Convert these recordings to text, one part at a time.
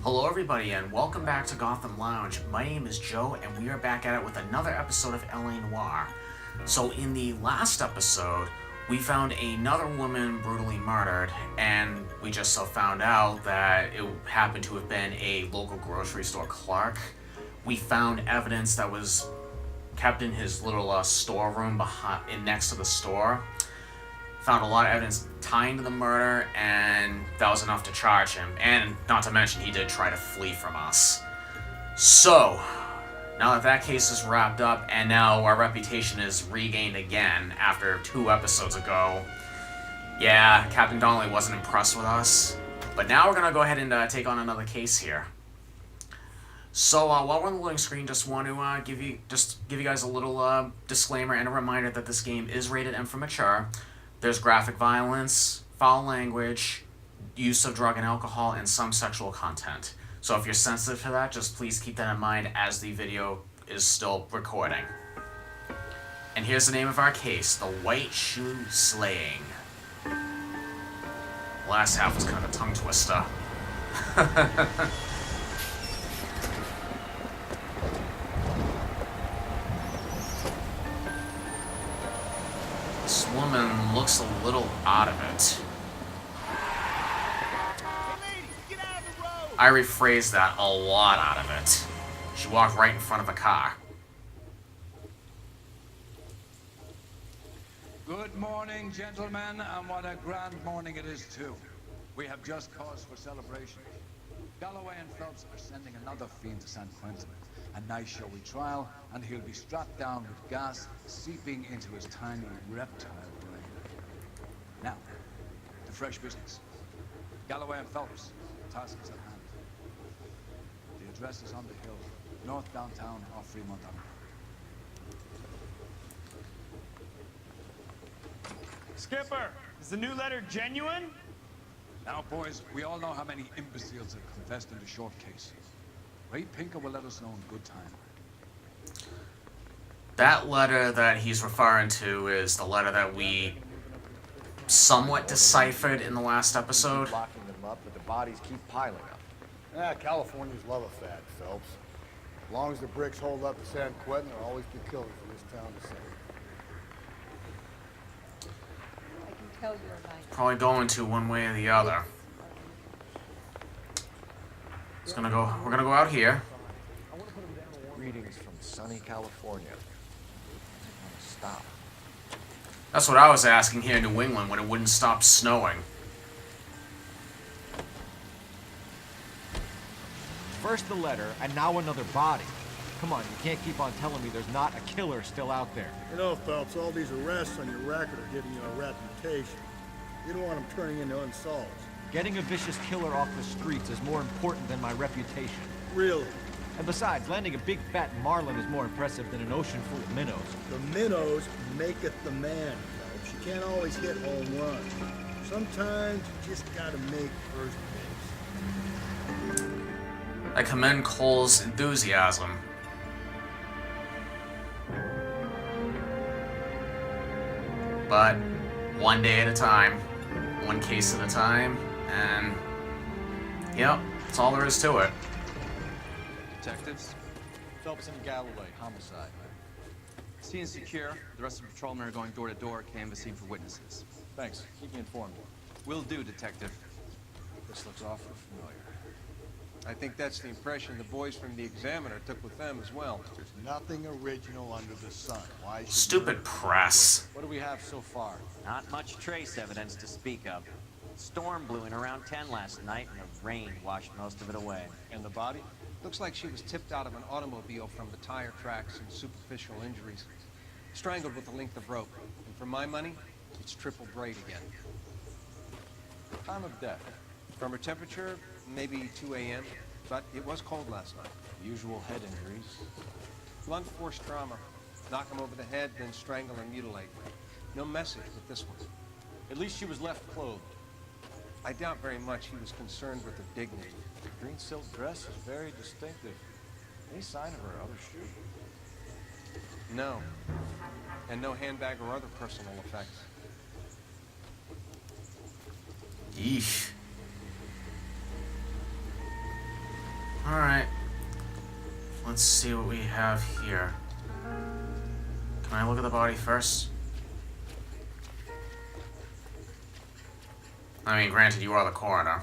Hello everybody and welcome back to Gotham Lounge. My name is Joe and we are back at it with another episode of LA Noire. So in the last episode, we found another woman brutally murdered, and we just so found out that it happened to have been a local grocery store clerk. We found evidence that was kept in his little storeroom next to the store. Found a lot of evidence tying to the murder, and that was enough to charge him. And not to mention, he did try to flee from us. So, now that that case is wrapped up, and now our reputation is regained again after 2 episodes ago, yeah, Captain Donnelly wasn't impressed with us. But now we're gonna go ahead and take on another case here. So while we're on the loading screen, just want to give you guys a little disclaimer and a reminder that this game is rated M for mature. There's graphic violence, foul language, use of drug and alcohol, and some sexual content. So if you're sensitive to that, just please keep that in mind as the video is still recording. And here's the name of our case, the White Shoe Slaying. Last half was kind of a tongue twister. This woman looks a little out of it. I rephrased that, a lot out of it. She walked right in front of a car. Good morning, gentlemen, and what a grand morning it is, too. We have just cause for celebration. Galloway and Phelps are sending another fiend to San Quentin. A nice showy trial, and he'll be strapped down with gas seeping into his tiny reptile brain. Now, to fresh business. Galloway and Phelps, the task is at hand. The address is on the hill, north downtown off Fremont Avenue. Skipper, is the new letter genuine? Now, boys, we all know how many imbeciles have confessed in the short case. Ray Pinker will let us know in good time. That letter that he's referring to is the letter that we somewhat deciphered in the last episode. Locking them up, but the bodies keep piling up. Californians love a fad, Phelps. As long as the bricks hold up to San Quentin, there'll always be killers in this town to save. I can tell you're lying. Probably going to one way or the other. We're gonna go out here. Greetings from sunny California. Stop. That's what I was asking here in New England when it wouldn't stop snowing. First the letter, and now another body. Come on, you can't keep on telling me there's not a killer still out there. You know, Phelps, all these arrests on your record are giving you a reputation. You don't want them turning into unsolved. Getting a vicious killer off the streets is more important than my reputation. Really? And besides, landing a big fat marlin is more impressive than an ocean full of minnows. The minnows maketh the man, Phelps. You can't always hit home runs. Sometimes you just gotta make first base. I commend Cole's enthusiasm. But one day at a time, one case at a time, and yep, that's all there is to it. Detectives, Phelps and Galloway, homicide. scene is secure. The rest of the patrolmen are going door to door, canvassing for witnesses. Thanks. Keep me informed. Will do, Detective. This looks awfully familiar. I think that's the impression the boys from the Examiner took with them as well. There's nothing original under the sun. Why should Stupid press. What do we have so far? Not much trace evidence to speak of. Storm blew in around 10 last night, and the rain washed most of it away. And the body? Looks like she was tipped out of an automobile from the tire tracks and superficial injuries. Strangled with a length of rope. And for my money, it's triple braid again. Time of death. From her temperature, maybe 2 a.m., but it was cold last night. Usual head injuries. Blunt force trauma. Knock him over the head, then strangle and mutilate. No message with this one. At least she was left clothed. I doubt very much he was concerned with her dignity. The green silk dress is very distinctive. Any sign of her other shoe? No. And no handbag or other personal effects. Yeesh. Let's see what we have here. Can I look at the body first? I mean, granted, you are the coroner.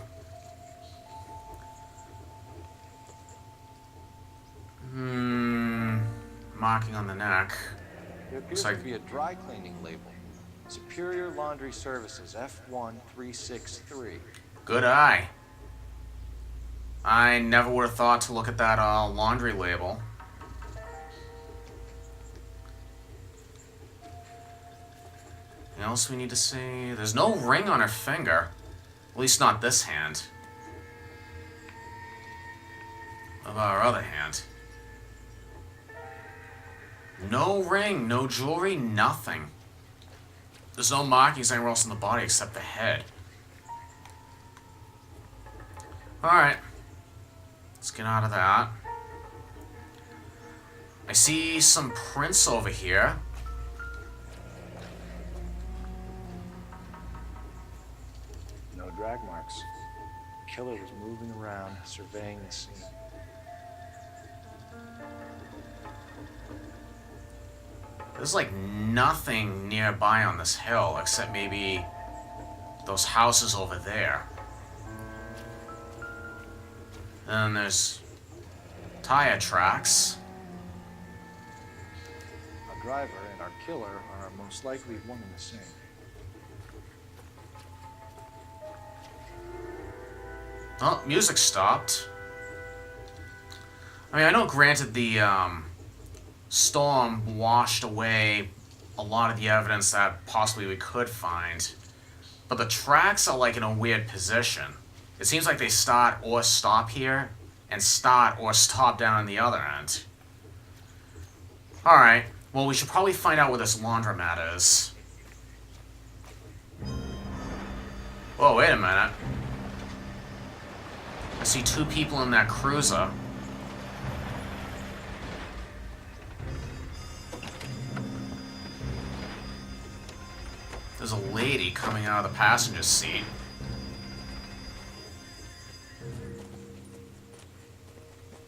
Marking on the neck. There appears to be a dry cleaning label. Superior Laundry Services, F1363. Good eye. I never would have thought to look at that laundry label. Anything else we need to see? There's no ring on her finger. At least not this hand. What about our other hand? No ring, no jewelry, nothing. There's no markings anywhere else in the body except the head. Alright. Let's get out of that. I see some prints over here. No drag marks. Killer was moving around, surveying the scene. There's like nothing nearby on this hill except maybe those houses over there. And then there's tire tracks. Our driver and our killer are most likely one and the same. Oh, music stopped. I mean, I know granted the storm washed away a lot of the evidence that possibly we could find, but the tracks are like in a weird position. It seems like they start or stop here, and start or stop down on the other end. Alright, well we should probably find out where this laundromat is. Whoa, wait a minute. I see two people in that cruiser. There's a lady coming out of the passenger seat.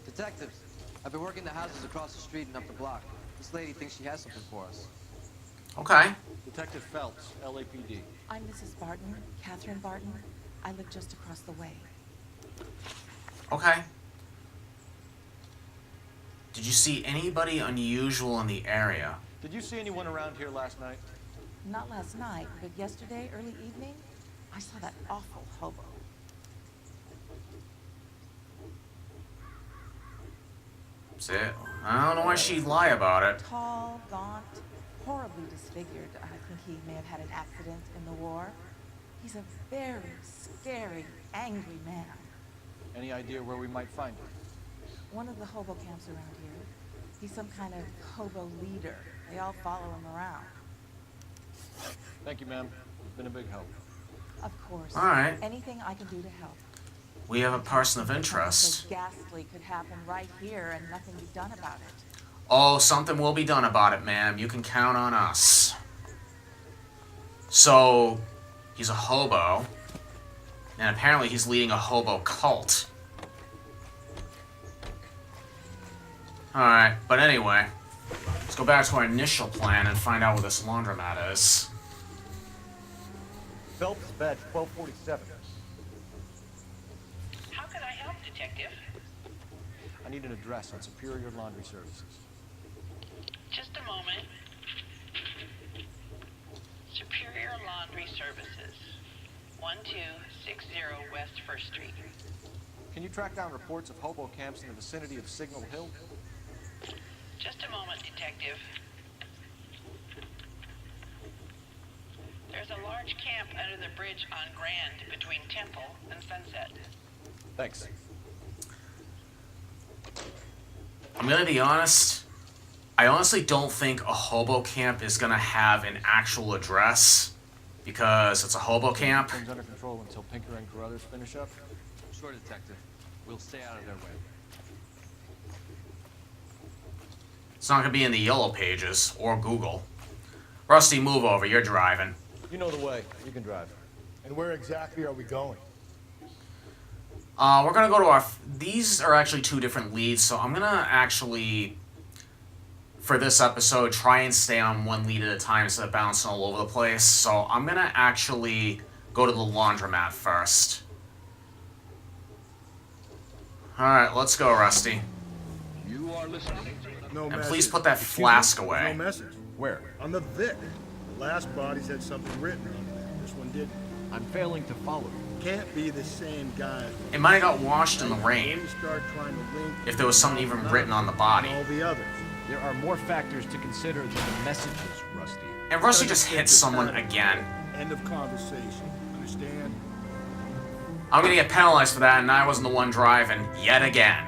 Detectives, I've been working the houses across the street and up the block. This lady thinks she has something for us. Okay. Detective Phelps, LAPD. I'm Mrs. Barton, Catherine Barton. I live just across the way. Okay. Did you see anybody unusual in the area? Did you see anyone around here last night? Not last night, but yesterday, early evening, I saw that awful hobo. That's it. I don't know why she'd lie about it. Tall, gaunt, horribly disfigured. I think he may have had an accident in the war. He's a very scary, angry man. Any idea where we might find him? One of the hobo camps around here. He's some kind of hobo leader. They all follow him around. Thank you, ma'am. You've been a big help. Of course. All right. Anything I can do to help. We have a person of Something interest. so ghastly could happen right here and nothing be done about it. Oh, something will be done about it, ma'am. You can count on us. So, he's a hobo. And apparently he's leading a hobo cult. Alright, but anyway. Let's go back to our initial plan and find out where this laundromat is. Phelps, badge 1247. How can I help, Detective? I need an address on Superior Laundry Services. Just a moment. Superior Laundry Services, 1260 West 1st Street. Can you track down reports of hobo camps in the vicinity of Signal Hill? Just a moment, Detective. There's a large camp under the bridge on Grand between Temple and Sunset. Thanks. I'm gonna be honest. I honestly don't think a hobo camp is gonna have an actual address because it's a hobo camp. Things under control until Pinker and Carruthers finish up. Sure, Detective. We'll stay out of their way. It's not gonna be in the yellow pages or Google. Rusty, move over. You're driving. You know the way. You can drive. And where exactly are we going? We're gonna go to our these are actually two different leads, so I'm gonna actually, for this episode, try and stay on one lead at a time instead of bouncing all over the place. So I'm gonna actually go to the laundromat first. Alright, let's go, Rusty. You are listening. No And message. please put that flask away. No message. Where? On the Vic. The last bodies had something written on them. This one didn't. I'm failing to follow you. Can't be the same guy. It might have got washed in the rain, When you start trying to link if there was something even written on the body. all the others. There are more factors to consider than the messages, Rusty. And Rusty just hit someone again. End of conversation. Understand? I'm gonna get penalized for that, and I wasn't the one driving yet again.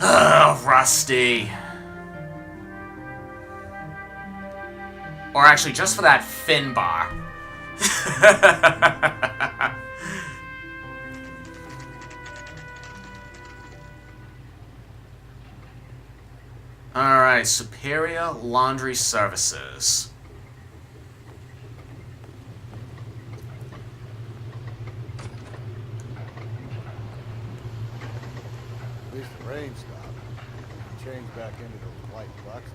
Ugh, Rusty. Or actually, just for that fin bar. Alright, Superior Laundry Services. At least the rain stopped. Change back into those white bucks.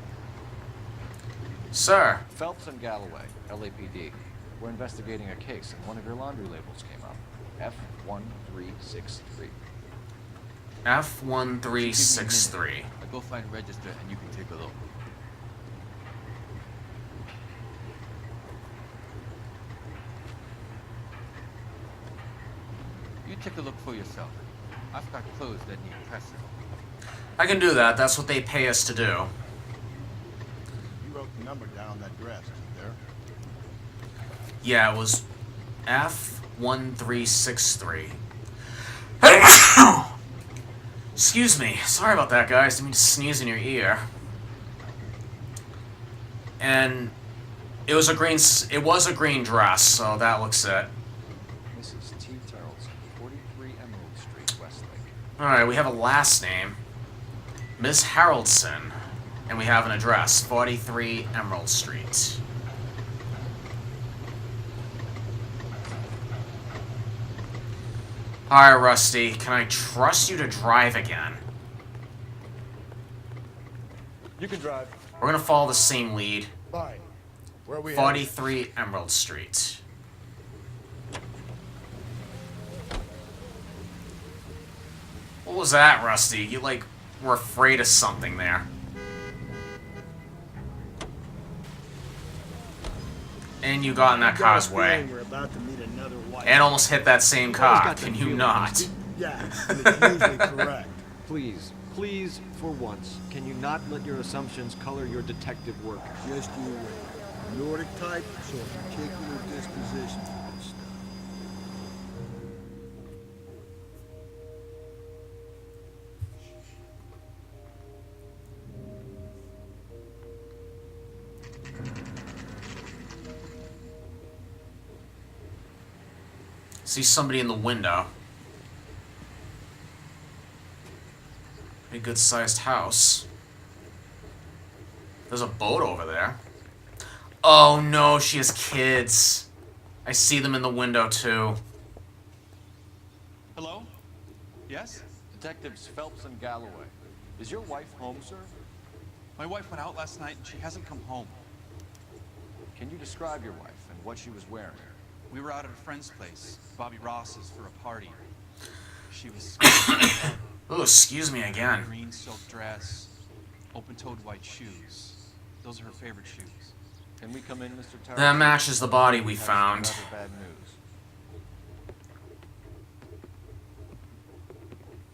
Sir. Phelps and Galloway, LAPD. We're investigating a case, and one of your laundry labels came up. F1363. F1363. I'll go find register and you can take a look. You take a look for yourself. I've got clothes that need pressing. I can do that. That's what they pay us to do. You wrote the number down on that dress, isn't there? Yeah, it was F1363. Excuse me. Sorry about that, guys. Didn't mean to sneeze in your ear. And it was a green dress, so that looks it. Mrs. T. Tarleton, 43 Emerald Street, Westlake. Alright, we have a last name. Miss Haroldson. And we have an address, 43 Emerald Street. Alright, Rusty, can I trust you to drive again? You can drive. We're gonna follow the same lead. Fine. Where are we 43 Emerald Street. What was that, Rusty? You, like, were afraid of something there. And you got in that car's way. We're about to meet another white. And almost hit that same car. Can you not? Yeah, and it's usually correct. Please, please, for once, can you not let your assumptions color your detective work? Just you wait. Nordic type, so a particular disposition for this stuff. See somebody in the window. A good-sized house. There's a boat over there. Oh no, she has kids. I see them in the window too. Hello? Yes? Detectives Phelps and Galloway. Is your wife home, sir? My wife went out last night and she hasn't come home. Can you describe your wife and what she was wearing? We were out at a friend's place, Bobby Ross's, for a party. She was Oh, excuse me again. green silk dress, open-toed white shoes. Those are her favorite shoes. Can we come in, Mr. Tarleton? That matches the body we found. Another bad news.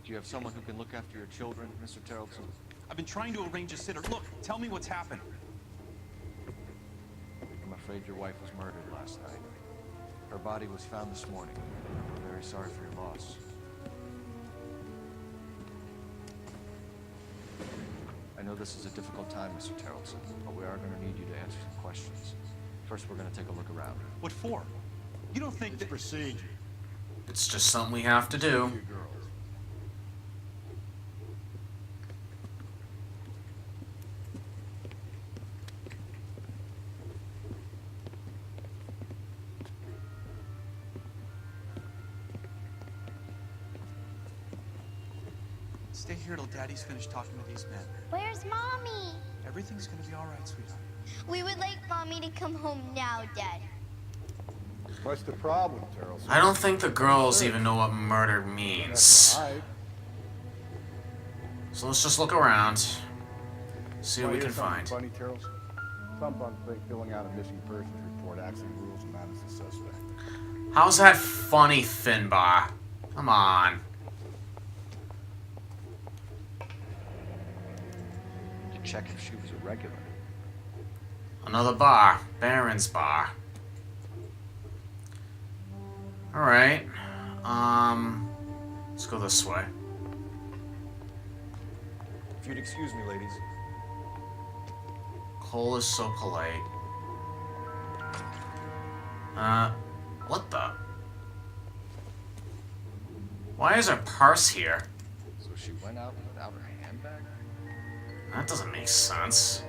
Do you have someone who can look after your children, Mr. Tarleton? I've been trying to arrange a sitter. Look, tell me what's happened. I'm afraid your wife was murdered last night. Her body was found this morning. I'm very sorry for your loss. I know this is a difficult time, Mr. Tarleton, but we are going to need you to answer some questions. First, we're going to take a look around. What for? You don't think that... Procedure. It's just something we have to do. Your girls. Stay here till Daddy's finished talking to these men. Where's Mommy? Everything's gonna be all right, sweetheart. We would like Mommy to come home now, Dad. What's the problem, Terrell? I don't think the girls even know what murder means. So let's just look around. See what we can find. Funny, Terrell? Some bums think filling out a missing persons report actually rules him out as a suspect. How's that funny, Finbar? Come on. To check if she was a regular. Another bar. Baron's bar. Alright. Let's go this way. If you'd excuse me, ladies. Cole is so polite. What the? Why is her purse here? So she went out without her handbag? That doesn't make sense.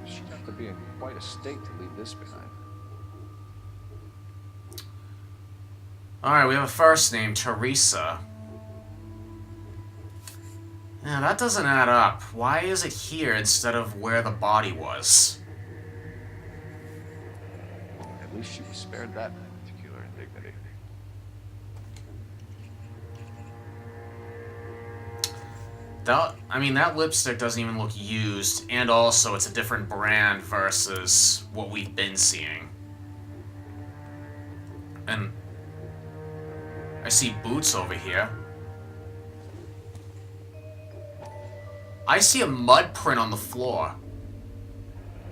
She'd have to be in quite a state to leave this behind. Alright, we have a first name, Teresa. Yeah, that doesn't add up. Why is it here instead of where the body was? At least she was spared that particular indignity. That lipstick doesn't even look used, and also it's a different brand versus what we've been seeing. And I see boots over here. I see a mud print on the floor.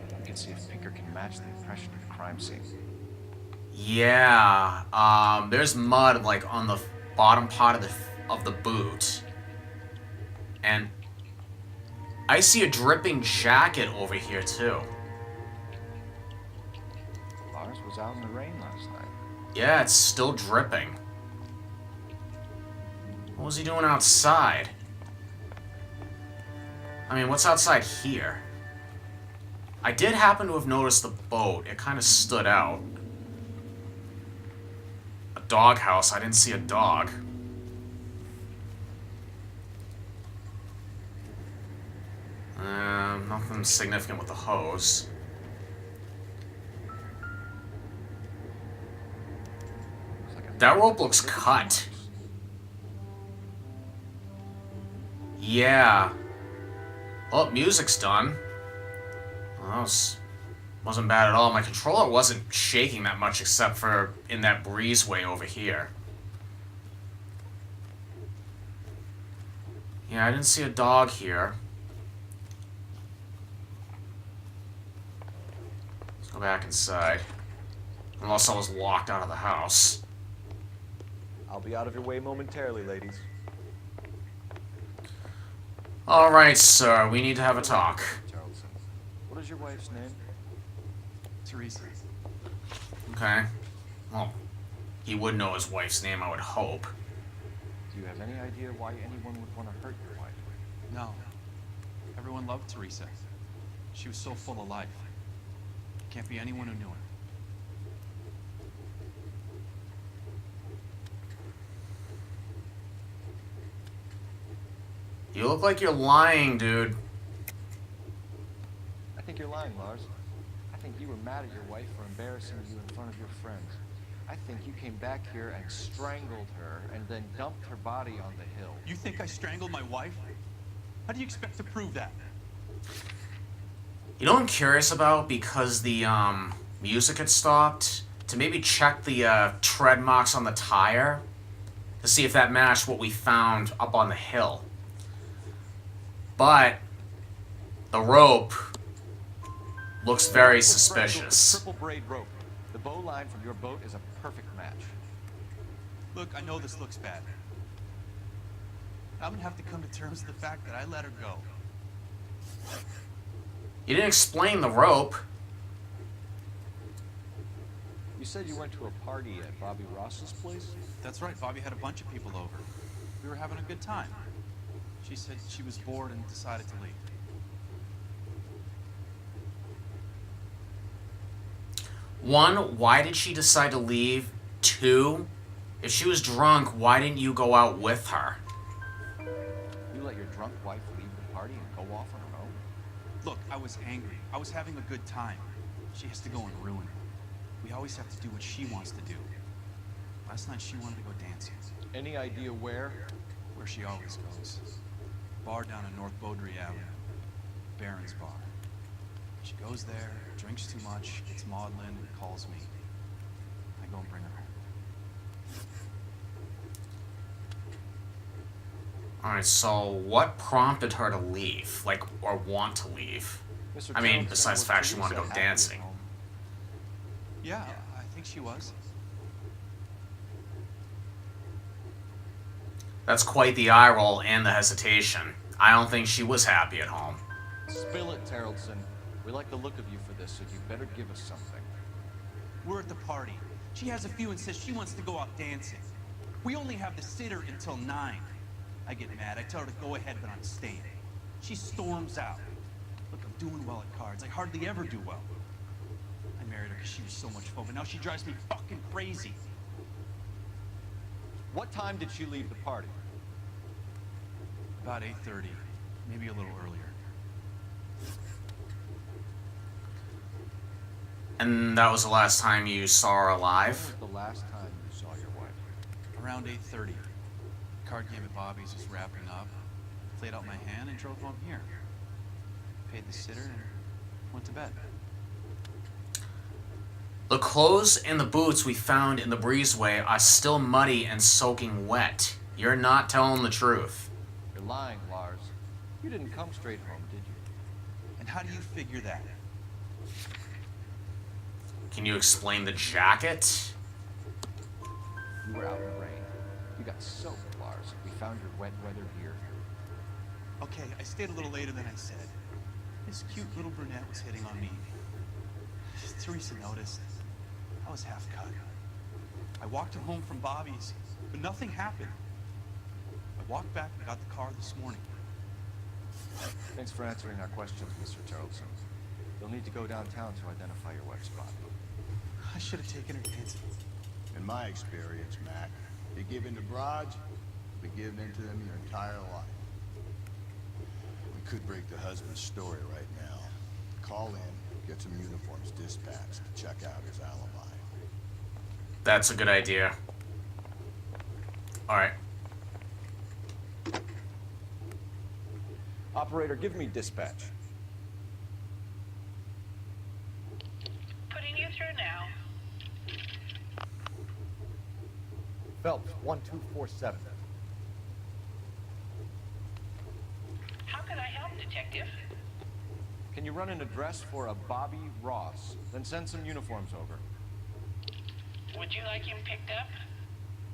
You can see if Pinker can match the impression of the crime scene. Yeah, there's mud like on the bottom part of the boot. And I see a dripping jacket over here too. Lars was out in the rain last night. Yeah, it's still dripping. What was he doing outside? I mean, what's outside here? I did happen to have noticed the boat. It kind of stood out. A doghouse. I didn't see a dog. Nothing significant with the hose. That rope looks cut. Yeah. Oh, music's done. Well, that wasn't bad at all. My controller wasn't shaking that much except for in that breezeway over here. Yeah, I didn't see a dog here. Let's go back inside. Unless I was locked out of the house. I'll be out of your way momentarily, ladies. Alright, sir. We need to have a talk. Charlton. What is your wife's name? Teresa. Okay. Well, he would know his wife's name, I would hope. Do you have any idea why anyone would want to hurt your wife? No. Everyone loved Teresa. She was so full of life. Can't be anyone who knew her. You look like you're lying, dude. I think you're lying, Lars. I think you were mad at your wife for embarrassing you in front of your friends. I think you came back here and strangled her and then dumped her body on the hill. You think I strangled my wife? How do you expect to prove that? You know what I'm curious about? Because the music had stopped, to maybe check the tread marks on the tire to see if that matched what we found up on the hill. But the rope looks very suspicious. Triple braid rope. The bow line from your boat is a perfect match. Look, I know this looks bad. I'm gonna have to come to terms with the fact that I let her go. You didn't explain the rope. You said you went to a party at Bobby Ross's place? That's right, Bobby had a bunch of people over. We were having a good time. She said she was bored and decided to leave. One, why did she decide to leave? Two, If she was drunk, why didn't you go out with her? You let your drunk wife leave the party and go off on her own? Look, I was angry. I was having a good time. She has to go and ruin it. We always have to do what she wants to do. Last night she wanted to go dancing. Any idea where? Where she always goes. Bar down on North Beaudry Avenue. Baron's bar. She goes there, drinks too much, gets maudlin, and calls me. I go and bring her home. Alright, so what prompted her to leave? Like, or want to leave? I mean, besides the fact she wanted to go dancing. Yeah, I think she was. That's quite the eye roll and the hesitation. I don't think she was happy at home. Spill it, Terrellson. We like the look of you for this, so you better give us something. We're at the party. She has a few and says she wants to go out dancing. We only have the sitter until 9. I get mad. I tell her to go ahead, but I'm staying. She storms out. Look, I'm doing well at cards. I hardly ever do well. I married her because she was so much fun, but now she drives me fucking crazy. What time did she leave the party? About 8:30, maybe a little earlier. And that was the last time you saw her alive? When was the last time you saw your wife? Around 8:30. Card game at Bobby's was wrapping up. Played out my hand and drove home here. Paid the sitter and went to bed. The clothes and the boots we found in the breezeway are still muddy and soaking wet. You're not telling the truth. You're lying, Lars. You didn't come straight home, did you? And how do you figure that? Can you explain the jacket? You were out in the rain. You got soaked, Lars. We found your wet weather gear. Okay, I stayed a little later than I said. This cute little brunette was hitting on me. Teresa noticed. I was half cut. I walked her home from Bobby's, but nothing happened. I walked back and got the car this morning. Thanks for answering our questions, Mr. Charlton. You'll need to go downtown to identify your wet spot. I should have taken her dancing. In my experience, Mac, you give in to broads, you be giving in to them your entire life. We could break the husband's story right now. Call in, get some uniforms dispatched, check out his alibi. That's a good idea. Alright. Operator, give me dispatch. Putting you through now. Phelps, 1247. How can I help, Detective? Can you run an address for a Bobby Ross? Then send some uniforms over. Would you like him picked up?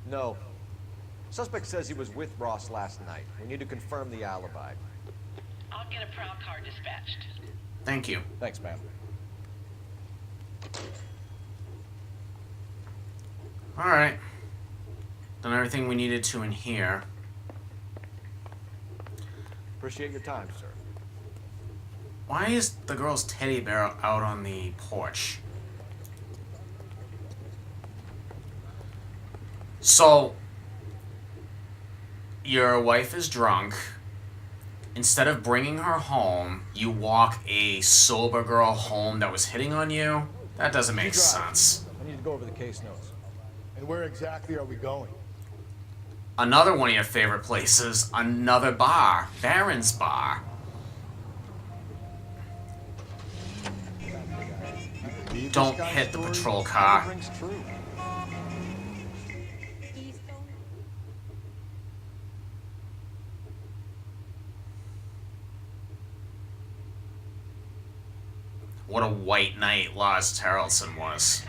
No. Suspect says he was with Ross last night. We need to confirm the alibi. I'll get a prowl car dispatched. Thank you. Thanks, ma'am. Alright. Done everything we needed to in here. Appreciate your time, sir. Why is the girl's teddy bear out on the porch? So, your wife is drunk. Instead of bringing her home, you walk a sober girl home that was hitting on you? That doesn't make sense. I need to go over the case notes. And where exactly are we going? Another one of your favorite places, another bar, Baron's Bar. Don't hit the patrol car. What a white knight Lars Terrelson was.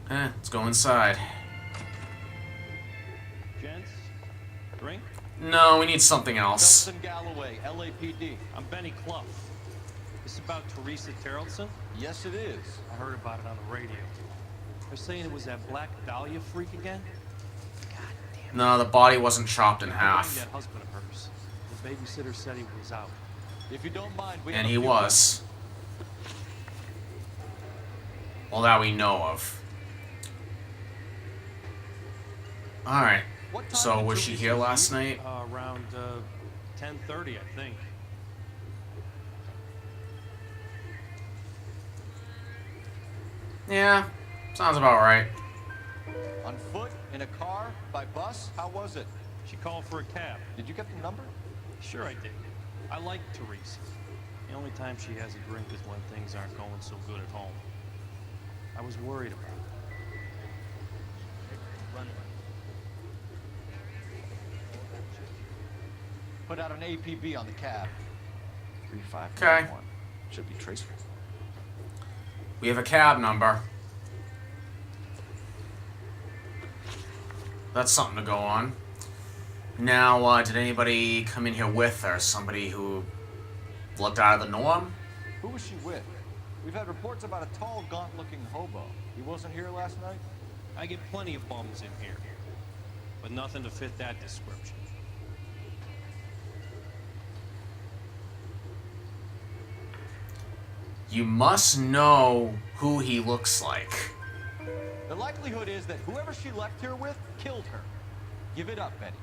Let's go inside. Gents, drink? No, we need something else. Felton Galloway, LAPD. I'm Benny Clough. This about Teresa Terrelson? Yes, it is. I heard about it on the radio. They're saying it was that Black Dahlia freak again? No, the body wasn't chopped in That half. husband of hers. The babysitter said he was out. If you don't mind, we And have a he few was. Well, that we know of. Alright. So, was she here last night? Around 10:30, I think. Yeah, sounds about right. On foot, in a car, by bus? How was it? She called for a cab. Did you get the number? Sure I did. I like Teresa. The only time she has a drink is when things aren't going so good at home. I was worried about her. Put out an APB on the cab. 3591. Okay. Should be traceable. We have a cab number. That's something to go on. Now, did anybody come in here with her? Somebody who looked out of the norm? Who was she with? We've had reports about a tall, gaunt-looking hobo. He wasn't here last night? I get plenty of bums in here, but nothing to fit that description. You must know who he looks like. The likelihood is that whoever she left here with killed her. Give it up, Betty.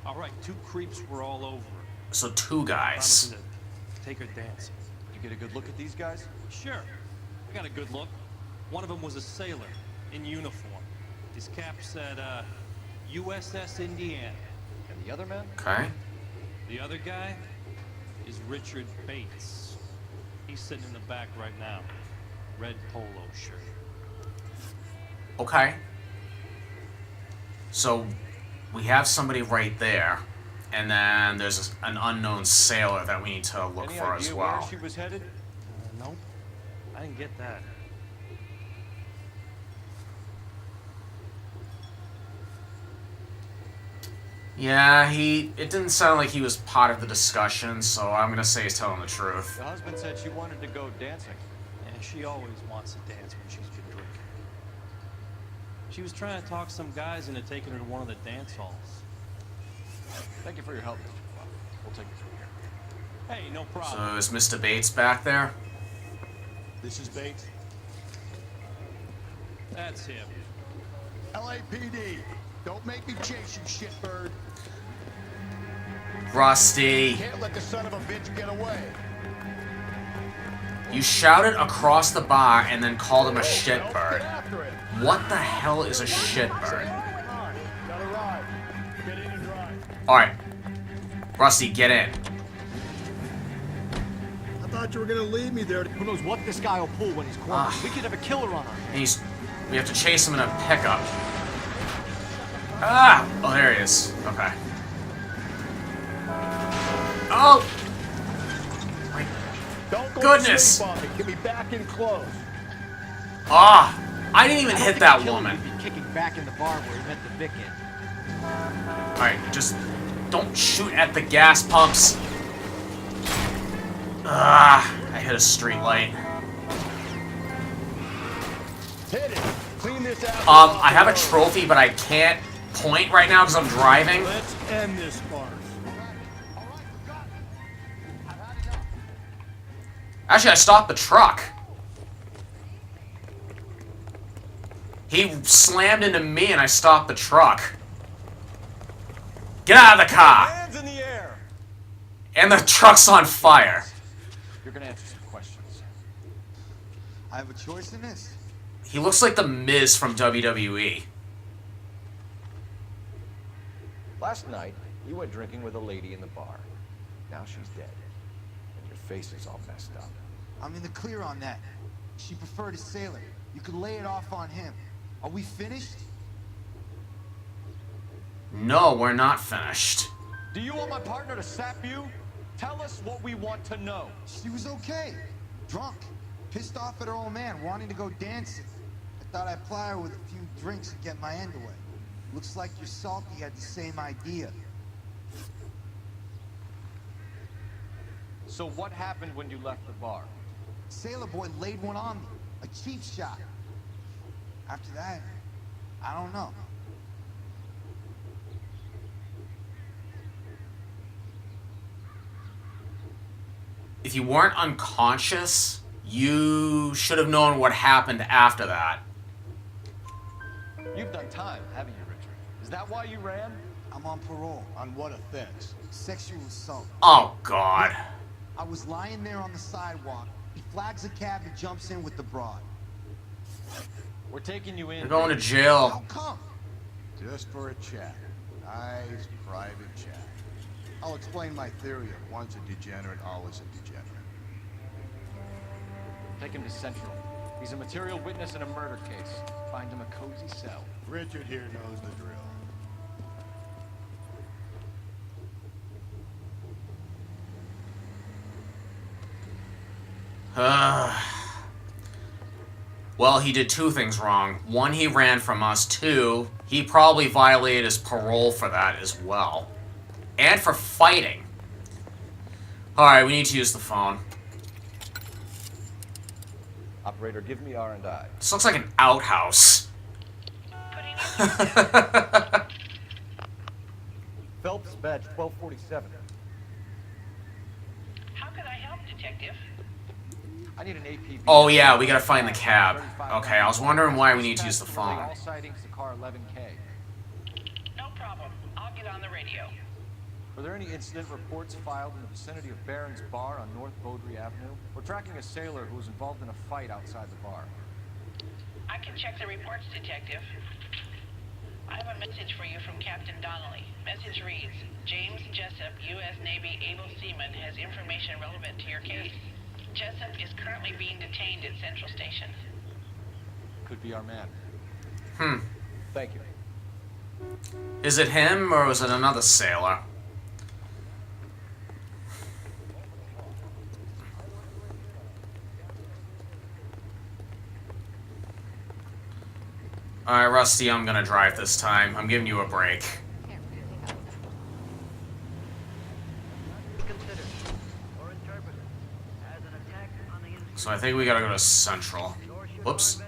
All right, 2 creeps were all over her. So 2 guys. Promising to take her dancing. Did you get a good look at these guys? Sure. I got a good look. One of them was a sailor in uniform. His cap said, USS Indiana. And the other man? Okay. The other guy is Richard Bates. He's sitting in the back right now. Red polo shirt. Okay. So, we have somebody right there. And then there's an unknown sailor that we need to look for as well. Where she was headed? Nope. I didn't get that. Yeah, it didn't sound like he was part of the discussion, so I'm gonna say he's telling the truth. The husband said she wanted to go dancing. Yeah, she always wants to dance when she's been drinking. She was trying to talk some guys into taking her to one of the dance halls. Thank you for your help, Mr. Buck. We'll take it from here. Hey, no problem. So is Mr. Bates back there? This is Bates. That's him. LAPD. Don't make me chase you, shitbird. Rusty. Can't let the son of a bitch get away. You shouted across the bar and then called him a shitbird. What the hell is a shitbird? Alright. Rusty, get in. I thought you were gonna leave me there. Who knows what this guy will pull when he's cornered? We could have a killer on our hands. And we have to chase him in a pickup. Ah! Oh, there he is. Okay. Oh! My goodness! Get me back in close. Ah! I didn't even hit that woman. Would be kicking back in the bar where he met the Vic in. Alright, just don't shoot at the gas pumps. Ah! I hit a street light. Hit it. Clean this out. I have a trophy, but I can't point right now because I'm driving. Let's end this farce. Actually, I stopped the truck. He slammed into me and I stopped the truck. Get out of the car! Hands in the air! And the truck's on fire. You're gonna answer some questions. I have a choice in this. He looks like the Miz from WWE. Last night, you went drinking with a lady in the bar. Now she's dead. And your face is all messed up. I'm in the clear on that. She preferred a sailor. You could lay it off on him. Are we finished? No, we're not finished. Do you want my partner to sap you? Tell us what we want to know. She was okay. Drunk. Pissed off at her old man, wanting to go dancing. I thought I'd ply her with a few drinks and get my end away. Looks like your Salty had the same idea. So what happened when you left the bar? Sailor boy laid one on me. A cheap shot. After that, I don't know. if you weren't unconscious, you should have known what happened after that. You've done time, haven't you, Richard? Is that why you ran? I'm on parole. On what offense? Sexual assault. Oh, God. I was lying there on the sidewalk. He flags a cab and jumps in with the broad. We're taking you in. You're going to jail. How come? Just for a chat. Nice, private chat. I'll explain my theory of once a degenerate, always a degenerate. Take him to Central. He's a material witness in a murder case. Find him a cozy cell. Richard here knows the drill. Well, he did two things wrong. One, he ran from us. Two, he probably violated his parole for that as well. And for fighting. Alright, we need to use the phone. Operator, give me R&I. This looks like an outhouse. Phelps, badge 1247. How can I help, Detective? I need an APB. Oh yeah, we gotta find the cab. Okay, I was wondering why we need to use the phone. All sightings to car 11K. No problem. I'll get on the radio. Were there any incident reports filed in the vicinity of Barron's Bar on North Beaudry Avenue? We're tracking a sailor who was involved in a fight outside the bar. I can check the reports, Detective. I have a message for you from Captain Donnelly. Message reads, James Jessup, U.S. Navy able seaman, has information relevant to your case. Jessup is currently being detained at Central Station. Could be our man. Thank you. Is it him, or was it another sailor? Alright, Rusty, I'm gonna drive this time. I'm giving you a break. So I think we gotta go to Central. Whoops.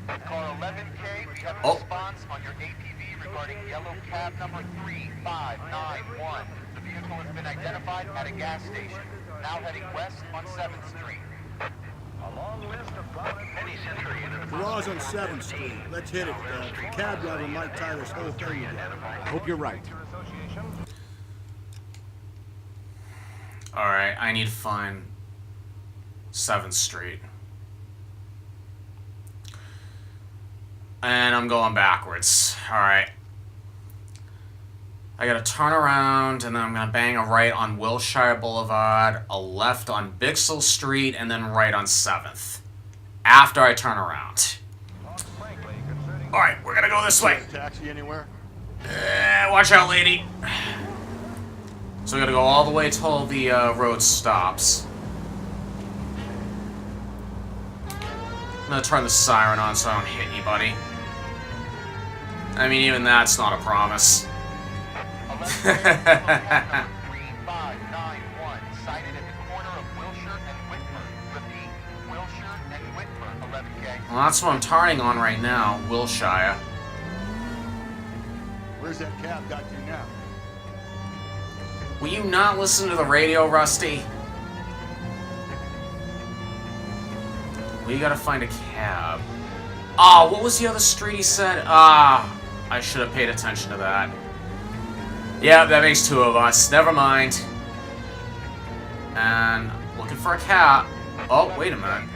Car 11K, we have a response on your APV regarding yellow cab number 3591. The vehicle has been identified at a gas station, now heading west on 7th Street. A long list of penny-century Garage on 7th Street. Let's hit it, Phil. The cab driver might tie this whole thing together. I hope you're right. Alright, I need to find 7th Street. And I'm going backwards. Alright. I gotta turn around, and then I'm gonna bang a right on Wilshire Boulevard, a left on Bixel Street, and then right on 7th. After I turn around. Alright, we're gonna go this way. Taxi anywhere? Watch out, lady. So we gotta go all the way till the road stops. I'm gonna turn the siren on so I don't hit anybody. I mean, even that's not a promise. 3591, sighted at the corner of Wilshire and Whitford. Repeat, Wilshire and Whitford, 11K. Well, that's what I'm turning on right now, Wilshire. Where's that cab got you now? Will you not listen to the radio, Rusty? We gotta find a cab. Oh, what was the other street he said? I should have paid attention to that. Yeah, that makes two of us. Never mind. And looking for a cab. Oh, wait a minute.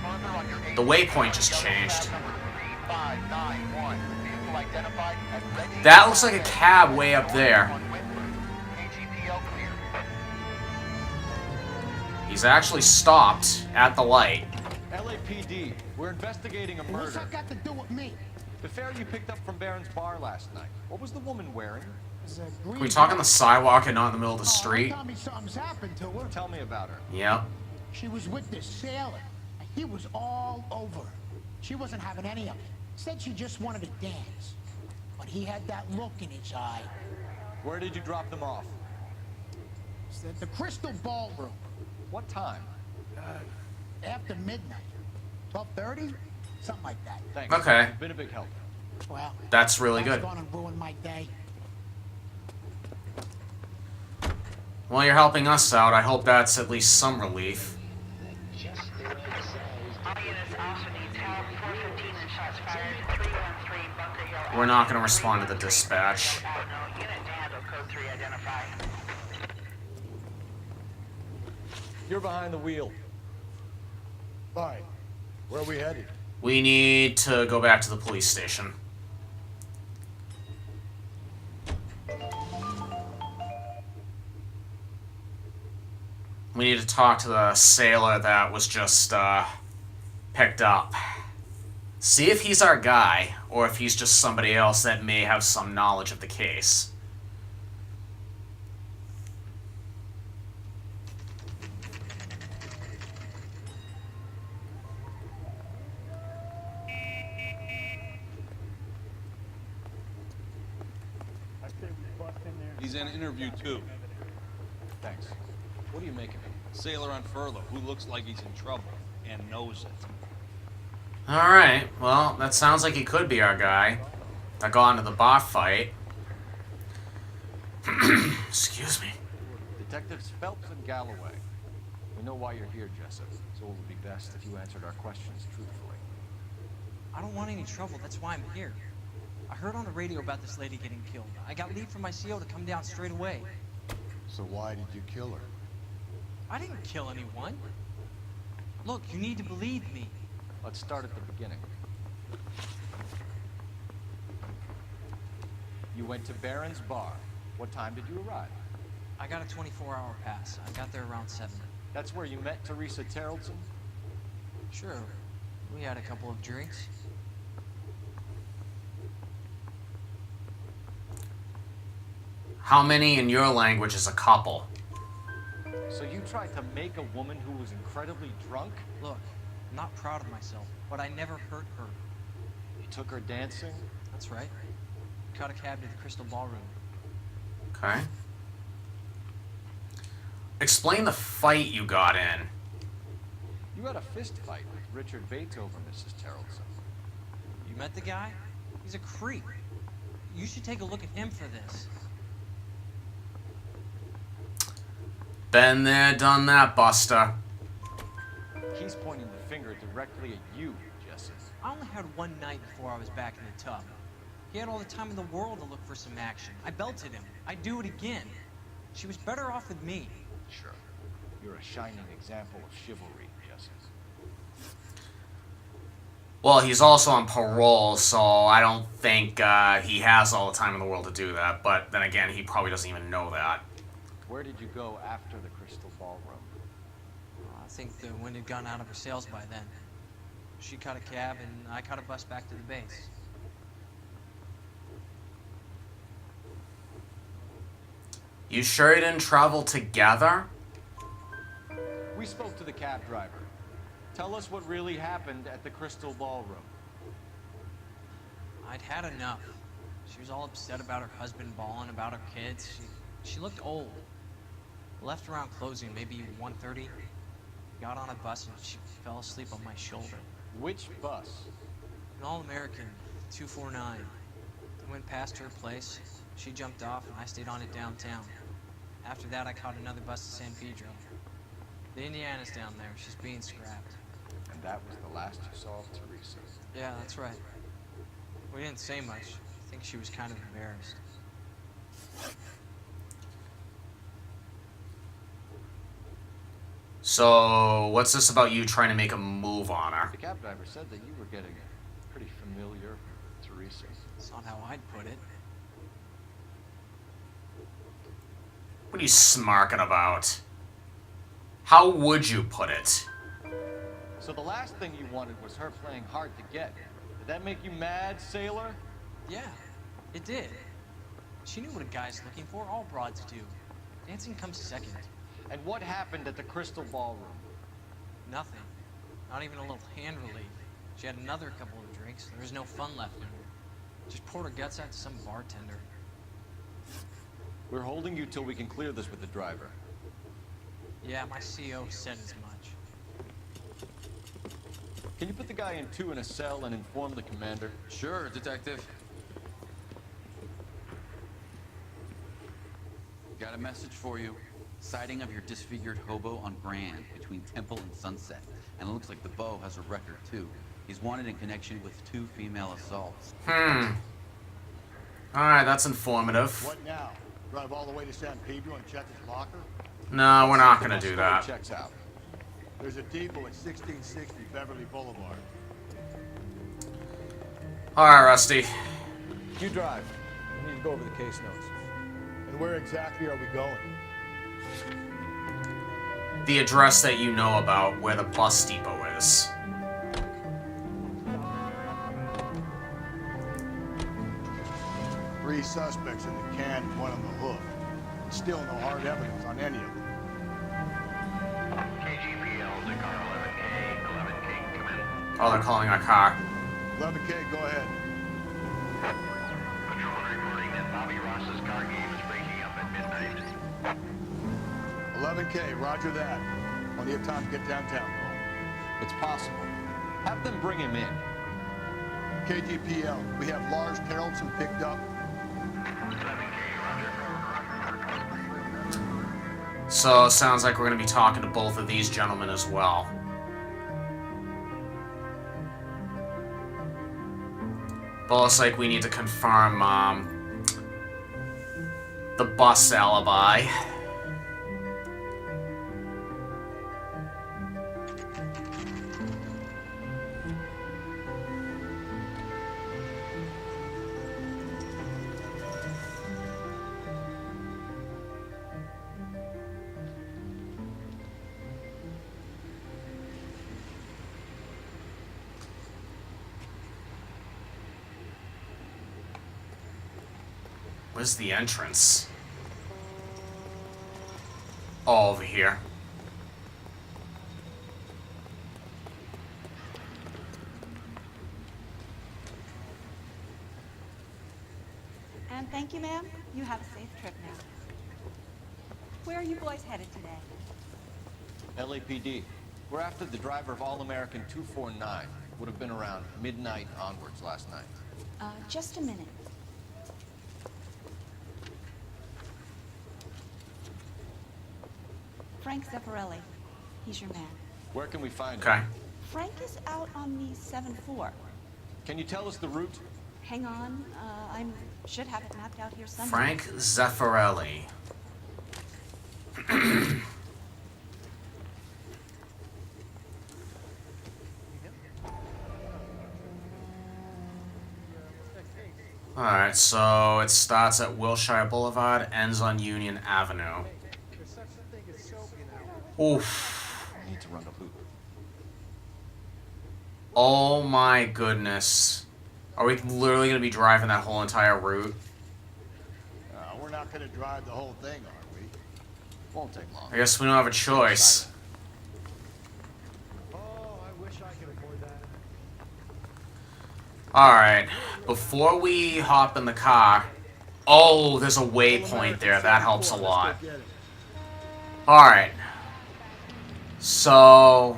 The waypoint just changed. That looks like a cab way up there. He's actually stopped at the light. LAPD, we're investigating a murder. What's that got to do with me? The fare you picked up from Barron's Bar last night. What was the woman wearing? Can we talk on the sidewalk and not in the middle of the street? Tell me something's happened to her. Tell me about her. Yep. She was with this sailor. He was all over her. She wasn't having any of it. Said she just wanted to dance. But he had that look in his eye. Where did you drop them off? Said the Crystal Ballroom. What time? After midnight. 12:30? Something like that. Thanks. Okay. You've been a big help. Well, that's really good. That's gonna ruin my day. Well, you're helping us out. I hope that's at least some relief. We're not going to respond to the dispatch. You're behind the wheel. Fine. Where are we headed? We need to go back to the police station. We need to talk to the sailor that was just picked up. See if he's our guy, or if he's just somebody else that may have some knowledge of the case. He's in interview too. Thanks. What do you make of him? Sailor on furlough who looks like he's in trouble and knows it. Alright, well, that sounds like he could be our guy. I got into the bar fight. Excuse me. Detectives Phelps and Galloway. We know why you're here, Jessup, so it would be best if you answered our questions truthfully. I don't want any trouble, that's why I'm here. I heard on the radio about this lady getting killed. I got leave from my CO to come down straight away. So why did you kill her? I didn't kill anyone. Look, you need to believe me. Let's start at the beginning. You went to Barron's bar. What time did you arrive? I got a 24-hour pass. I got there around 7. That's where you met Teresa Terrellson? Sure. We had a couple of drinks. How many in your language is a couple? So you tried to make a woman who was incredibly drunk? Look, I'm not proud of myself, but I never hurt her. You took her dancing? That's right. Caught a cab to the Crystal Ballroom. Okay. Explain the fight you got in. You had a fist fight with Richard Bates over Mrs. Terrellson. You met the guy? He's a creep. You should take a look at him for this. Been there, done that, Buster. He's pointing the finger directly at you, Jessup. I only had one night before I was back in the tub. He had all the time in the world to look for some action. I belted him. I'd do it again. She was better off with me. Sure. You're a shining example of chivalry, Jessup. Well, he's also on parole, so I don't think he has all the time in the world to do that. But then again, he probably doesn't even know that. Where did you go after the Crystal Ballroom? I think the wind had gone out of her sails by then. She caught a cab, and I caught a bus back to the base. You sure you didn't travel together? We spoke to the cab driver. Tell us what really happened at the Crystal Ballroom. I'd had enough. She was all upset about her husband bawling about her kids. She looked old. Left around closing, maybe 1:30. Got on a bus and she fell asleep on my shoulder. Which bus? An All-American, 249. I went past her place. She jumped off and I stayed on it downtown. After that, I caught another bus to San Pedro. The Indiana's down there. She's being scrapped. And that was the last you saw of Teresa? Yeah, that's right. We didn't say much. I think she was kind of embarrassed. So, what's this about you trying to make a move on her? The cab driver said that you were getting pretty familiar with Teresa. That's not how I'd put it. What are you smirking about? How would you put it? So the last thing you wanted was her playing hard to get. Did that make you mad, sailor? Yeah, it did. She knew what a guy's looking for. All broads do. Dancing comes second. And what happened at the Crystal Ballroom? Nothing. Not even a little hand relief. She had another couple of drinks. There was no fun left in her. Just poured her guts out to some bartender. We're holding you till we can clear this with the driver. Yeah, my CO said as much. Can you put the guy in 2 in a cell and inform the commander? Sure, Detective. Got a message for you. Sighting of your disfigured hobo on Grand between Temple and Sunset. And it looks like the Beau has a record, too. He's wanted in connection with 2 female assaults. Alright, that's informative. What now? Drive all the way to San Pedro and check his locker? No, we're not gonna do that. Checks out. There's a depot at 1660 Beverly Boulevard. Alright, Rusty. You drive. I need to go over the case notes. And where exactly are we going? The address that you know about, where the bus depot is. Three suspects in the can and one on the hook. Still no hard evidence on any of them. KGPL to car 11K. 11K, come in. Oh, they're calling our car. 11K, go ahead. Patrolman reporting that Bobby Ross's car game is breaking up at midnight. 11K, roger that. Plenty of time to get downtown, bro. It's possible. Have them bring him in. KGPL, we have Lars Carrollson picked up. So, sounds like we're gonna be talking to both of these gentlemen as well. But looks like we need to confirm, the bus alibi. Where's the entrance? Oh, over here. And thank you, ma'am. You have a safe trip now. Where are you boys headed today? LAPD. We're after the driver of All-American 249. Would have been around midnight onwards last night. Just a minute. Frank Zeffirelli. He's your man. Where can we find Okay. him? Frank is out on the 7-4. Can you tell us the route? Hang on. I should have it mapped out here somewhere. Frank Zeffirelli. Alright, so it starts at Wilshire Boulevard, ends on Union Avenue. Oof. I need to run the loop. Oh my goodness. Are we literally going to be driving that whole entire route? We're not going to drive the whole thing, are we? Won't take long. I guess we don't have a choice. Oh, I wish I could afford that. Alright, before we hop in the car... Oh, there's a waypoint there. That helps a lot. Alright. So...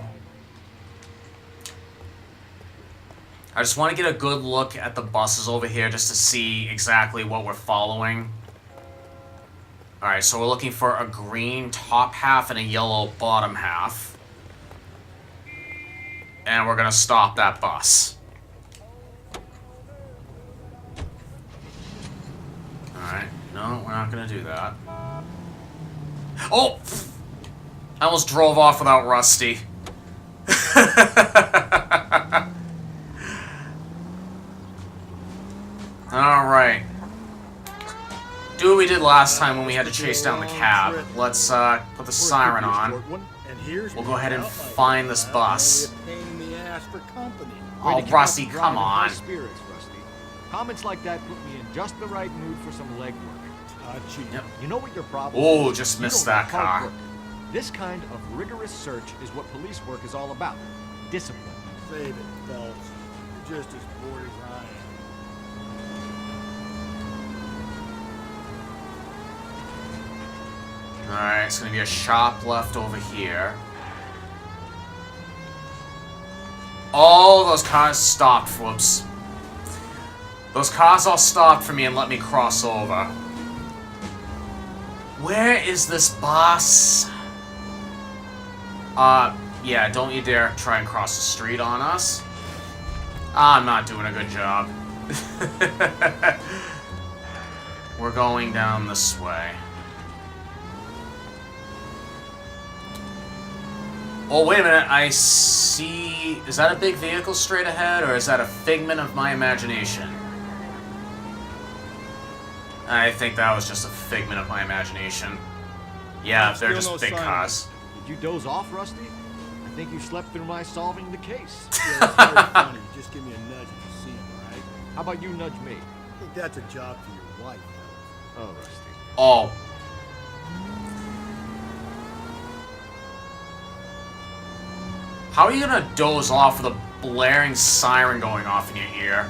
I just want to get a good look at the buses over here just to see exactly what we're following. Alright, so we're looking for a green top half and a yellow bottom half. And we're going to stop that bus. Alright, no, we're not going to do that. Oh! I almost drove off without Rusty. Alright. Do what we did last time when we had to chase down the cab. Let's put the siren on. We'll go ahead and find this bus. Oh, Rusty, come on. Spirits, Rusty. Comments like that put me in just the right mood for some legwork. Yep. You know what your problem Oh, is? just You missed don't that have hard car. work. This kind of rigorous search is what police work is all about. Discipline. Save it, Phelps. You're just as bored as I am. Alright, it's gonna be a shop left over here. Oh, those cars stopped, whoops. Those cars all stopped for me and let me cross over. Where is this bus? Yeah, don't you dare try and cross the street on us. I'm not doing a good job. We're going down this way. Oh, wait a minute. I see... Is that a big vehicle straight ahead, or is that a figment of my imagination? I think that was just a figment of my imagination. Yeah, they're Still just no big sign of cars. it. Did you doze off, Rusty? I think you slept through my solving the case. Yeah, it's very funny. Just give me a nudge if you see him, all right? How about you nudge me? I think that's a job for your wife. Oh, Rusty. Oh. How are you gonna doze off with a blaring siren going off in your ear?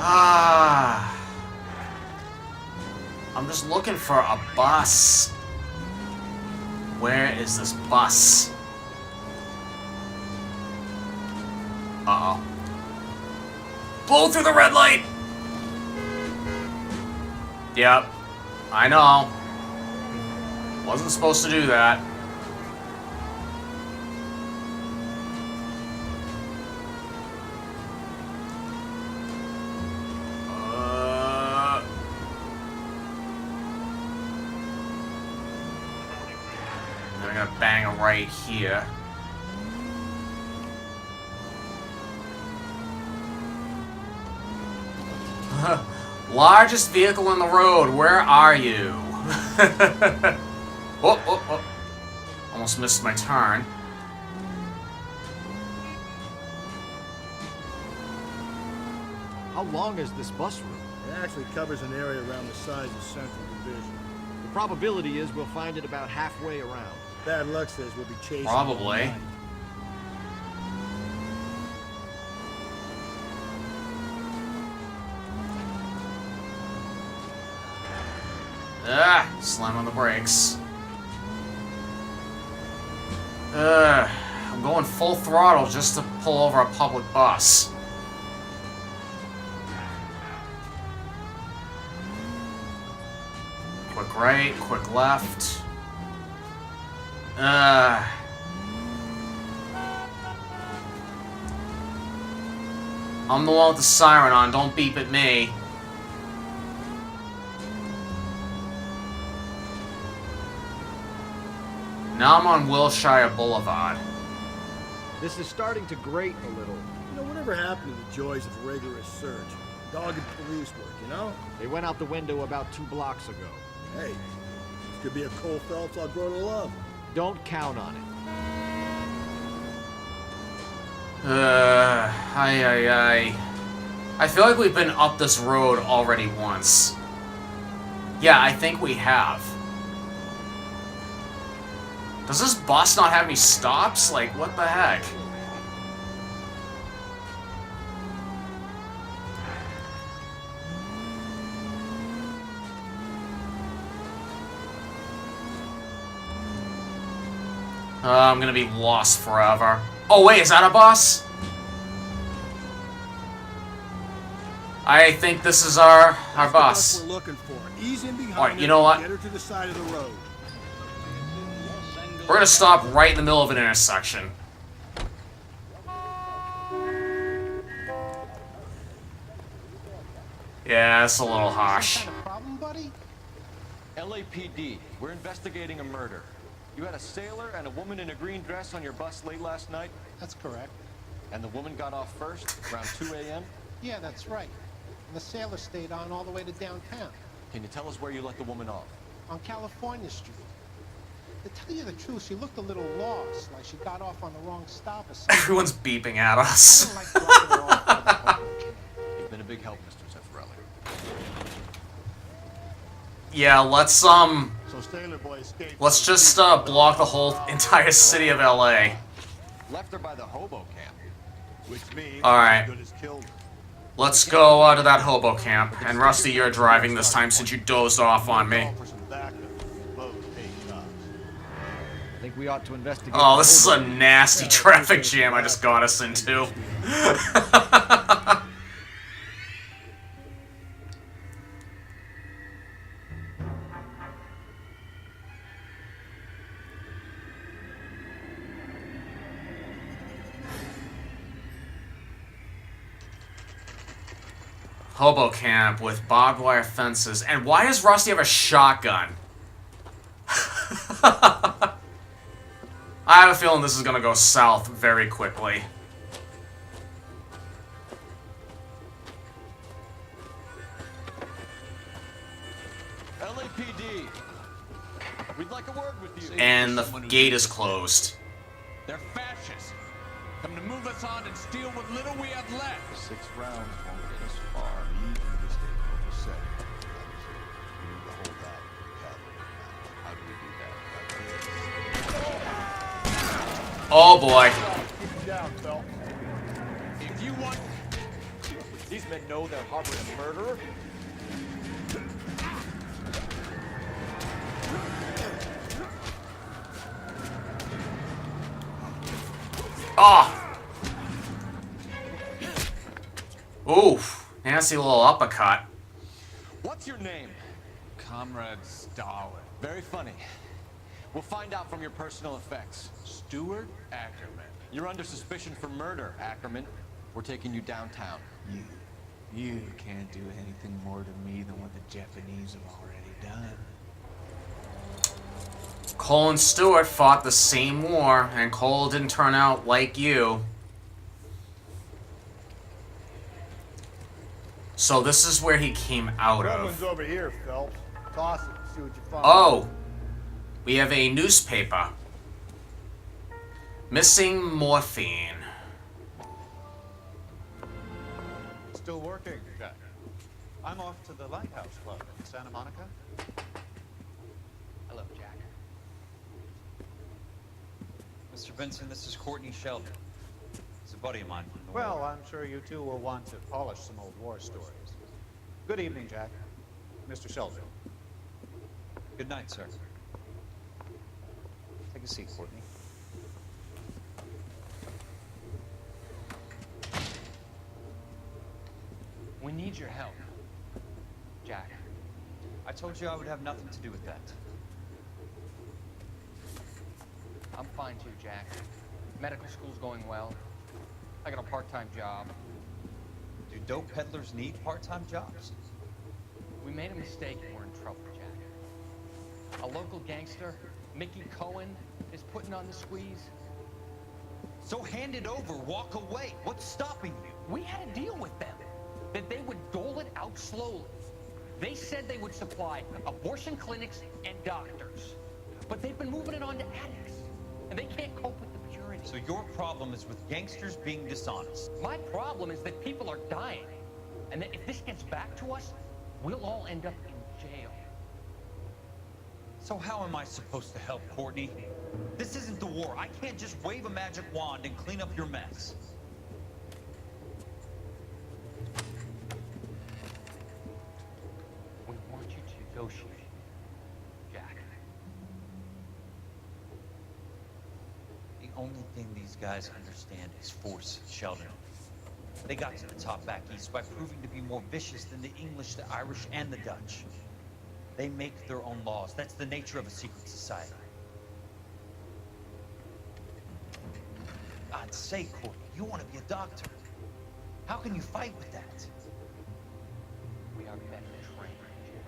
Ah. I'm just looking for a bus. Where is this bus? Uh-oh. Blow through the red light! Yep. I know. Wasn't supposed to do that. Then I'm gonna bang a right here. Largest vehicle in the road, where are you? Oh. Almost missed my turn. How long is this bus route? It actually covers an area around the size of Central Division. The probability is we'll find it about halfway around. Bad luck says we'll be chasing Probably. all night. Slam on the brakes. I'm going full throttle just to pull over a public bus. Quick right, quick left. I'm the one with the siren on, don't beep at me. Now I'm on Wilshire Boulevard. This is starting to grate a little. You know, whatever happened to the joys of rigorous search? Dogged police work, you know? They went out the window about 2 blocks ago. Hey, this could be a Cole Phelps I'll grow to love. Don't count on it. I feel like we've been up this road already once. Yeah, I think we have. Does this bus not have any stops? Like, what the heck? I'm gonna be lost forever. Oh wait, is that a bus? I think this is our bus. We're looking for. Ease in behind. All right, you know what? Get her to the side of the road. We're gonna stop right in the middle of an intersection. Yeah, it's a little harsh. Problem, buddy? LAPD. We're investigating a murder. You had a sailor and a woman in a green dress on your bus late last night? That's correct. And the woman got off first, around 2 a.m.? Yeah, that's right. And the sailor stayed on all the way to downtown. Can you tell us where you let the woman off? On California Street. To tell you the truth, she looked a little lost, like she got off on the wrong stop or something. Everyone's beeping at us. I don't like dropping her off by the home. You've been a big help, Mr. Zeffirelli. Yeah, let's just block the whole entire city of LA. Left her by the hobo camp. Which means Alright. good as killed her. Let's go to that hobo camp. And Rusty, you're driving this time since you dozed off on me. I think we ought to investigate. Oh, this is a nasty traffic jam I just got us into. hobo camp with barbed wire fences. And why does Rusty have a shotgun? I have a feeling this is gonna go south very quickly. LAPD. We'd like a word with you. And the gate is closed. They're fascists. Come to move us on and steal what little we have left. 6 rounds won't get us far. We need you to stay focused. Set. We need to hold out for the cavalry. How do we do that? Oh boy. Keep him down, Phelps. If you want... These men know they're harboring a murderer. Oh! Oof. Nasty little uppercut. What's your name? Comrade Stalin. Very funny. We'll find out from your personal effects. Stuart Ackerman. You're under suspicion for murder, Ackerman. We're taking you downtown. You can't do anything more to me than what the Japanese have already done. Cole and Stewart fought the same war, and Cole didn't turn out like you. So this is where he came out That of. one's over here, Phelps. Toss it. See what you find. Oh! We have a newspaper. Missing morphine. Still working, Jack. I'm off to the Lighthouse Club in Santa Monica. Hello, Jack. Mr. Benson, this is Courtney Sheldon. He's a buddy of mine from the Well, war. I'm sure you two will want to polish some old war stories. Good evening, Jack. Mr. Sheldon. Good night, sir. Take a seat, Courtney. We need your help. Jack. I told you I would have nothing to do with that. I'm fine too, Jack. Medical school's going well. I got a part-time job. Do dope peddlers need part-time jobs? We made a mistake and we're in trouble, Jack. A local gangster, Mickey Cohen, is putting on the squeeze. So hand it over, walk away. What's stopping you? We had a deal with them, that they would dole it out slowly. They said they would supply abortion clinics and doctors, but they've been moving it on to addicts, and they can't cope with the purity. So your problem is with gangsters being dishonest. My problem is that people are dying, and that if this gets back to us, we'll all end up in jail. So how am I supposed to help, Courtney? This isn't the war. I can't just wave a magic wand and clean up your mess. We want you to negotiate, Jack. The only thing these guys understand is force, Sheldon. They got to the top back east by proving to be more vicious than the English, the Irish, and the Dutch. They make their own laws. That's the nature of a secret society. God's sake, Courtney, you want to be a doctor. How can you fight with that? We are better trained, Jack.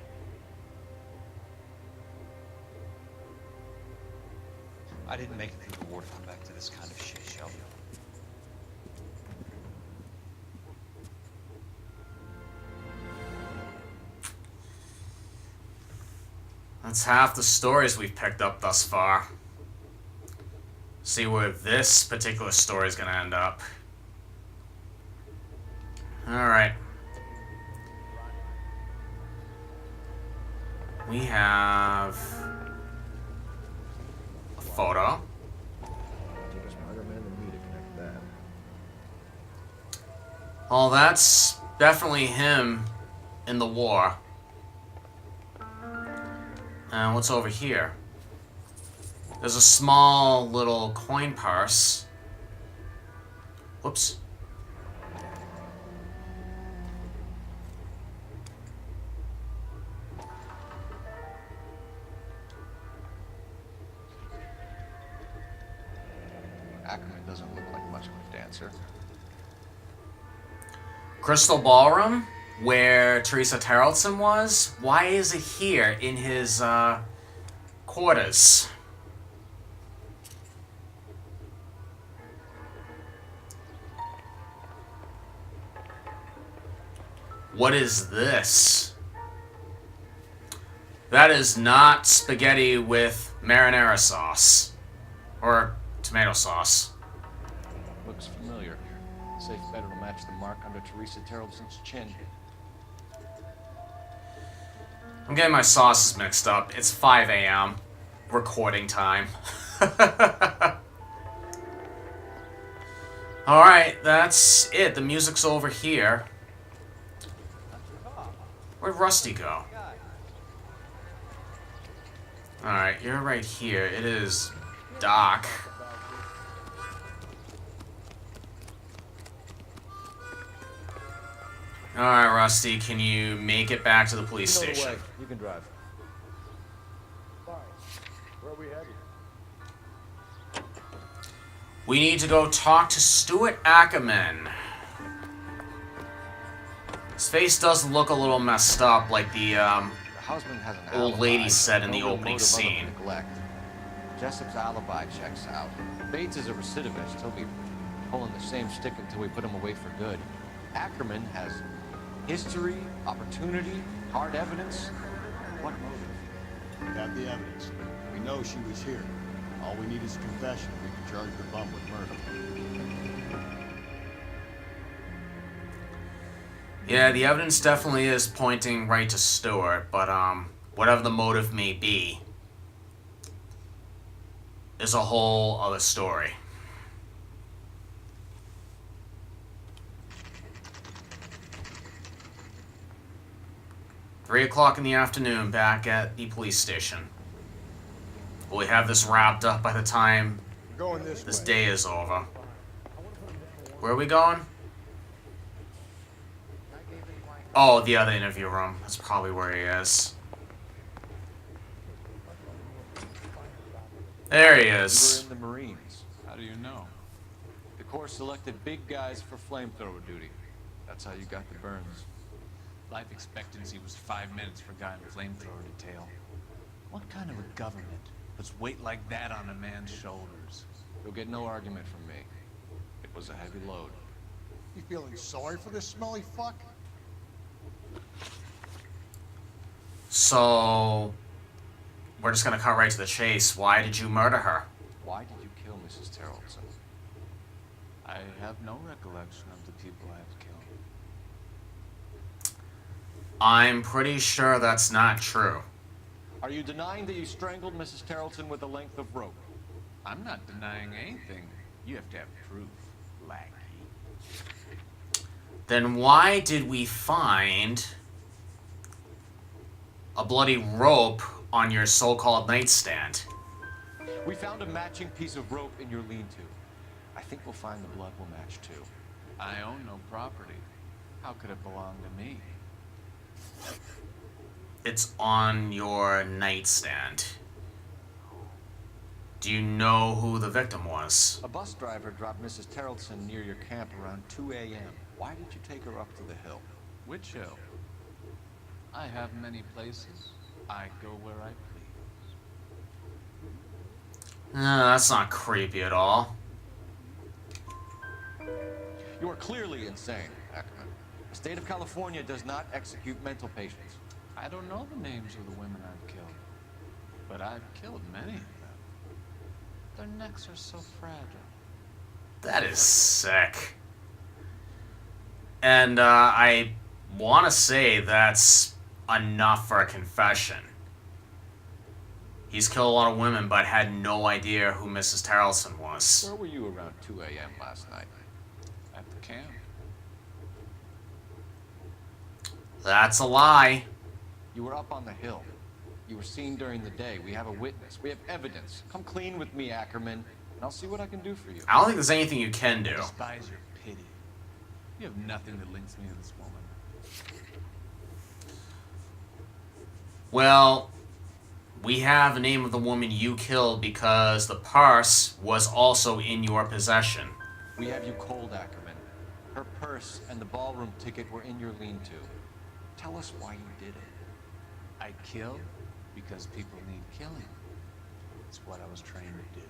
I didn't make it through the war to come back to this kind of shit, Sheldon. That's half the stories we've picked up thus far. See where this particular story is going to end up. Alright. We have a photo. Take a smarter man than me to connect that. Oh, that's definitely him in the war. And what's over here? There's a small little coin purse. Whoops. Ackerman doesn't look like much of a dancer. Crystal Ballroom? where Teresa Tarleton was? Why is it here in his quarters? What is this? That is not spaghetti with marinara sauce. Or tomato sauce. Looks familiar. Safe bet it'll match the mark under Teresa Tarleton's chin. I'm getting my sauces mixed up. It's 5 a.m. recording time. Alright, that's it. The music's over here. Where'd Rusty go? Alright, you're right here. It is dark. Alright, Rusty, can you make it back to the police station? You can drive. Fine. Where are we headed? We need to go talk to Stuart Ackerman. His face does look a little messed up, like the Husband has an old alibi, lady said in the no real opening motive other than scene. neglect. Jessup's alibi checks out. Bates is a recidivist. He'll be pulling the same stick until we put him away for good. Ackerman has history, opportunity, hard evidence. What motive? We have the evidence. We know she was here. All we need is a confession. We can charge the bum with murder. Yeah, the evidence definitely is pointing right to Stuart, but whatever the motive may be, is a whole other story. Three o'clock in the afternoon, back at the police station. Will we have this wrapped up by the time We're going this way. day is over? Where are we going? Oh, the other interview room. That's probably where he is. There he You were is. in the Marines. How do you know? The Corps selected big guys for flamethrower duty. That's how you got the burns. Life expectancy was 5 minutes for a guy in a flamethrower detail. What kind of a government puts weight like that on a man's shoulders? You'll get no argument from me. It was a heavy load. You feeling sorry for this smelly fuck? So, we're just gonna cut right to the chase. Why did you murder her? Why did you kill Mrs. Tarleton? I have no recollection of the people I've killed. I'm pretty sure that's not true. Are you denying that you strangled Mrs. Tarleton with a length of rope? I'm not denying anything. You have to have proof, lackey. Then why did we find a bloody rope on your so-called nightstand? We found a matching piece of rope in your lean-to. I think we'll find the blood will match too. I own no property. How could it belong to me? It's on your nightstand. Do you know who the victim was? A bus driver dropped Mrs. Tarleton near your camp around 2 a.m. Why did you take her up to the hill? Which hill? I have many places. I go where I please. That's not creepy at all. You are clearly insane, Ackerman. The state of California does not execute mental patients. I don't know the names of the women I've killed, but I've killed many of them. Their necks are so fragile. That is sick. And I want to say that's enough for a confession. He's killed a lot of women, but had no idea who Mrs. Tarleton was. Where were you around 2 a.m. last night? At the camp. That's a lie. You were up on the hill. You were seen during the day. We have a witness. We have evidence. Come clean with me, Ackerman, and I'll see what I can do for you. I don't think there's anything you can do. I despise your pity. You have nothing that links me to this woman. Well, we have the name of the woman you killed because the purse was also in your possession. We have you cold, Ackerman. Her purse and the ballroom ticket were in your lean-to. Tell us why you did it. I kill because people need killing. It's what I was trained to do.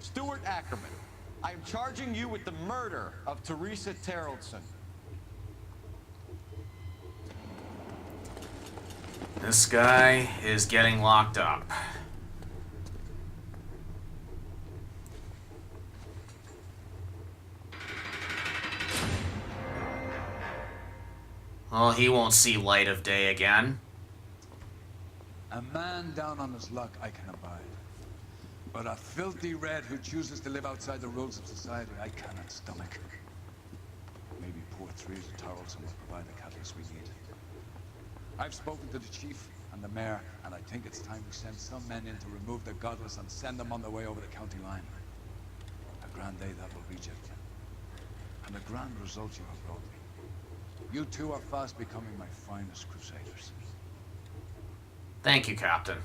Stuart Ackerman, I am charging you with the murder of Teresa Terrellson. This guy is getting locked up. Well, he won't see light of day again. A man down on his luck I can abide. But a filthy red who chooses to live outside the rules of society I cannot stomach. Maybe poor Teresa Terrellson will provide the catalyst we need. I've spoken to the chief and the mayor, and I think it's time we send some men in to remove the godless and send them on their way over the county line. A grand day that will reach it. And a grand result you have brought me. You two are fast becoming my finest crusaders. Thank you, Captain.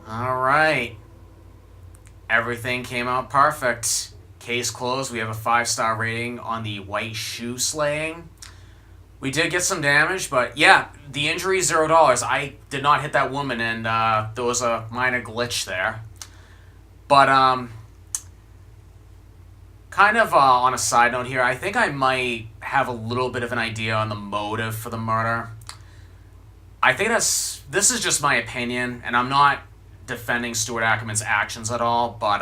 All right. Everything came out perfect. Case closed. We have a 5-star rating on the white shoe slaying. We did get some damage, but yeah, the injury is $0. I did not hit that woman, and there was a minor glitch there. But kind of on a side note here, I think I might have a little bit of an idea on the motive for the murder. I think this is just my opinion, and I'm not defending Stuart Ackerman's actions at all, but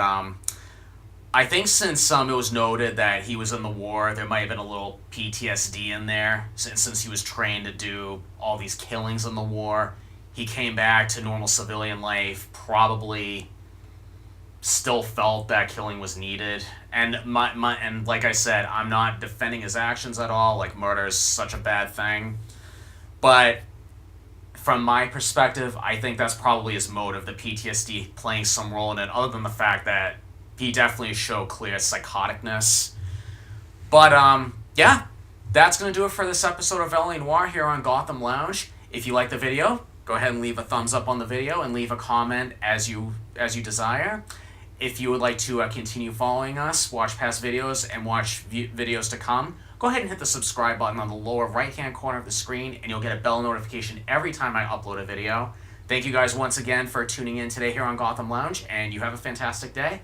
I think since it was noted that he was in the war, there might have been a little PTSD in there, since he was trained to do all these killings in the war. He came back to normal civilian life, probably still felt that killing was needed. And and like I said, I'm not defending his actions at all, like murder is such a bad thing. But from my perspective, I think that's probably his motive, the PTSD playing some role in it, other than the fact that he definitely showed clear psychoticness. But, yeah, that's going to do it for this episode of L.A. Noire here on Gotham Lounge. If you like the video, go ahead and leave a thumbs up on the video and leave a comment as you desire. If you would like to continue following us, watch past videos, and watch videos to come, go ahead and hit the subscribe button on the lower right-hand corner of the screen, and you'll get a bell notification every time I upload a video. Thank you guys once again for tuning in today here on Gotham Lounge, and you have a fantastic day.